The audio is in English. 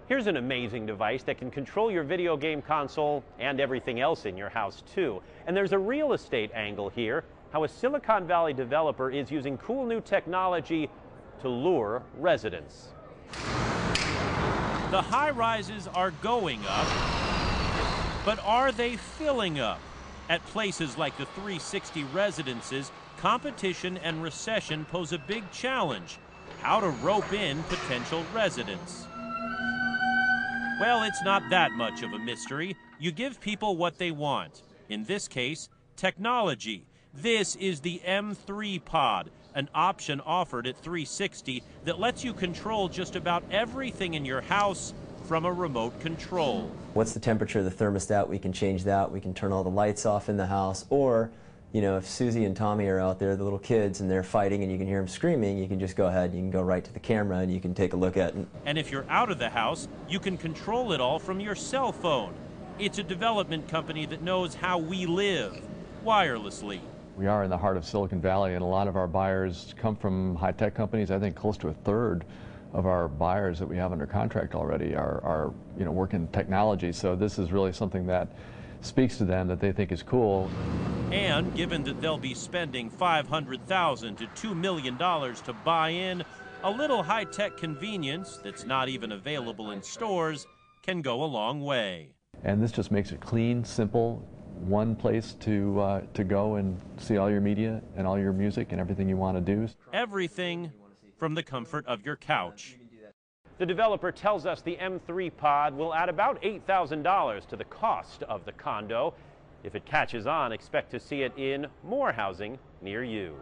Here's an amazing device that can control your video game console and everything else in your house too. And there's a real estate angle here, how a Silicon Valley developer is using cool new technology to lure residents. The high-rises are going up, but are they filling up? At places like the 360 Residences, competition and recession pose a big challenge: how to rope in potential residents. Well, it's not that much of a mystery. You give people what they want. In this case, technology. This is the M3 Pod, an option offered at 360 that lets you control just about everything in your house from a remote control. What's the temperature of the thermostat? We can change that. We can turn all the lights off in the house. Or, you know, if Susie and Tommy are out there, the little kids, and they're fighting and you can hear them screaming, you can just go ahead, you can go right to the camera and you can take a look at it. And if you're out of the house, you can control it all from your cell phone. It's a development company that knows how we live, wirelessly. We are in the heart of Silicon Valley, and a lot of our buyers come from high-tech companies. I think close to a third of our buyers that we have under contract already are work in technology. So this is really something that speaks to them, that they think is cool. And given that they'll be spending $500,000 to $2 million to buy in, a little high-tech convenience that's not even available in stores can go a long way. And this just makes it clean, simple, one place to go and see all your media and all your music and everything you want to do. Everything from the comfort of your couch. The developer tells us the M3 Pod will add about $8,000 to the cost of the condo. If it catches on, expect to see it in more housing near you.